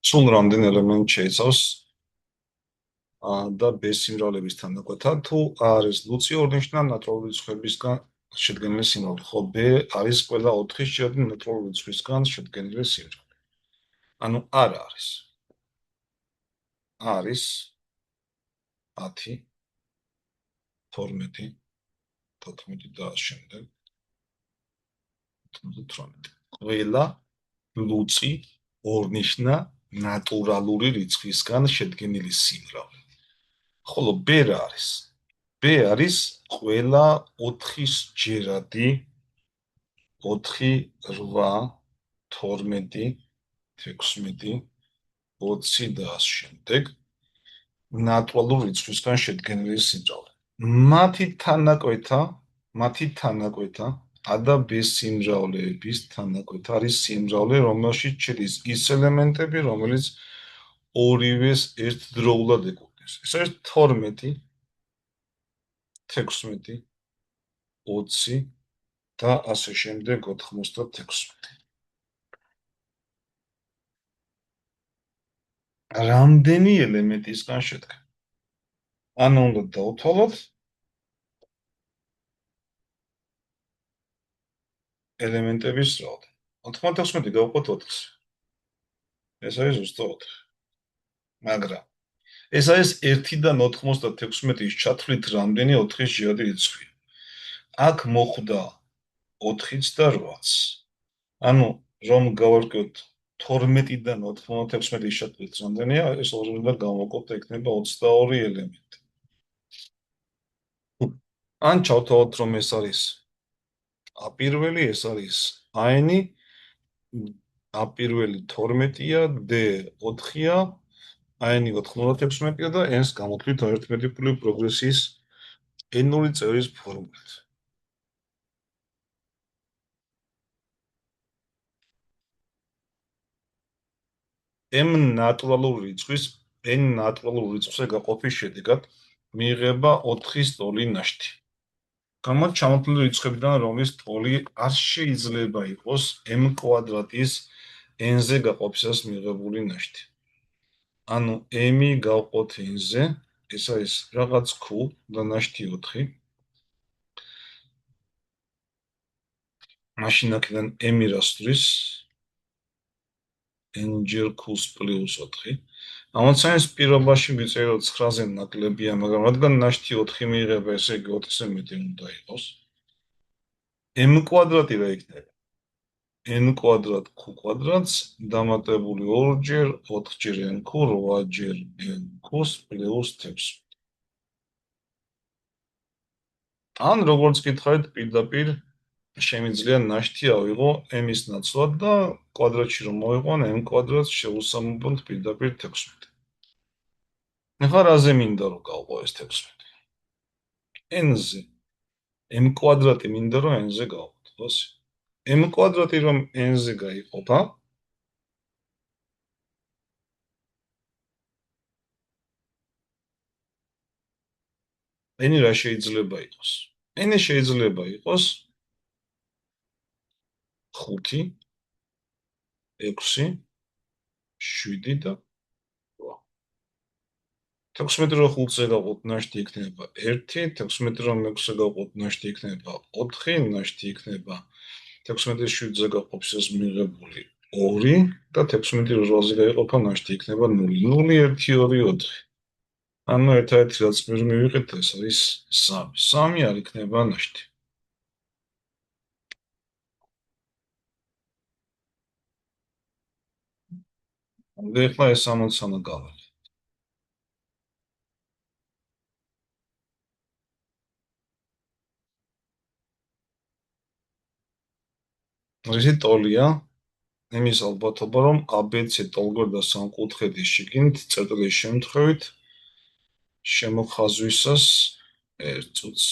სულ რამდენი ელემენტი შეიცავს და B სიმრავლების თანაკვეთა თუ არის ლუცი ორნიშნა ნატურალური რიცხვებისგან შედგენილი სიმრავლე, ხო B არის ყველა 4-ის ჯერადი ნატურალური რიცხვისგან შედგენილი სიმრავლე. ანუ არ არის. არის 10, 12, 14 და შემდეგ 18. ყველა ლუცი ორნიშნა ნატურალური რიცხვისგან შედგენილი სიმრავლე. ხოლო B რა არის? B არის ყველა 4-ის ჯერადი 4, 8, 12, 16, 20 და ამ შემდეგ ნატურალური რიცხვისგან შედგენილი სიმრავლე. მათი თანაკვეთა A და B სიმრავლეების თანაკვეთა არის სიმრავლე, რომელშიც შედის ის ელემენტები, რომელიც ორივეს ერთდროულად ეკუთვნის. ეს არის 12, 16, 20 და ასე შემდეგ 96. რამდენი ელემენტისგან შედგება? ანუ უნდა დავთვალოთ ელემენტების რაოდენობა. 96 გავყოთ 4-ს. ეს არის ზუსტად 4. მაგრამ ეს არის 1-დან 96-ის ჩათვლით რამდენი 4-ის ჯერადი რიცხვია. აქ მოხვდა 4-იც და 8-ც. ანუ რომ გავარკვიოთ 12-დან 96-ის ჩათვლით რამდენია, ეს ორიდან გამოვაკოთ, იქნება 22 ელემენტი. ან ჩავთვალოთ, რომ ეს არის A პირველი, ეს არის A-ნი, A პირველი 12-ია, D 4-ია, A-ნი 96-ია და N-ს გამოთვლით არითმეტიკული პროგრესიის n-ური წევრის ფორმულით. n ნატურალური რიცხვზე გაყოფის შედეგად მიიღება 4-ის ტოლი ნაშთი. გამოდი ჩამოთვლილი რიცხვებიდან, რომლის ტოლი არ შეიძლება იყოს m კვადრატის n-ზე გაყოფისას მიღებული ნაშთი. ანუ m-ი გავყოთ n-ზე, ეს არის რაღაც q და ნაშთი 4. მაშინ აქედან m-ი რას ვთვლის? n ჯერ q-ს პლუს 4. ამოცანის პირობაში ვიწერო 9-ზე ნაკლებია, მაგრამ რადგან ნაშთი 4 მიიღება, ესე იგი 4-ზე მეტი უნდა იყოს. m კვადრატი რა იქნება? n კვადრატ q კვადრატს დამატებული 2 ჯერ 4 ჯერ n q 8 ჯერ n q-ს პლუს 6. ან როგორც გითხარით, პირდაპირ შემიძლია ნაშთი ავიღო m-ის ნაცვლად და კვადრატში რომ მოვიყვან m კვადრატს შევუსამობთ პირდაპირ 16. ახლა რაზე მინდა რომ გავყო ეს 16? n-ზე. m კვადრატი მინდა რომ n-ზე გავყოთ, ხოს? m კვადრატი რომ n-ზე გაიყოფა, n-ი რა შეიძლება იყოს? n-ი შეიძლება იყოს 5, 6, 7 და 8. 16 რომ 5-ზე გავყოთ, ნაშთი იქნება 1, 16 რომ 6-ზე გავყოთ, ნაშთი იქნება 4, ნაშთი იქნება 16-ის 7-ზე გაყოფისას მიღებული 2 და 16 რომ 8-ზე გაიყოფა, ნაშთი იქნება 0. 0, 1, 2, 4. ანუ ერთადერთი რაც მე მივიღეთ, ეს არის 3. 3 არ იქნება ნაშთი. ახლა ეს ამოცანა გავალ. რისი ტოლია? იმის ალბათობა, რომ ABC ტოლგვერდა და სამკუთხედის შიგნით წერტილის შემთხვევით შემოხაზვისას 1 წუთს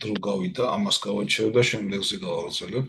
დრო გავიდა, ამას გავაჩერებ და შემდეგზე გავაგრძელებ.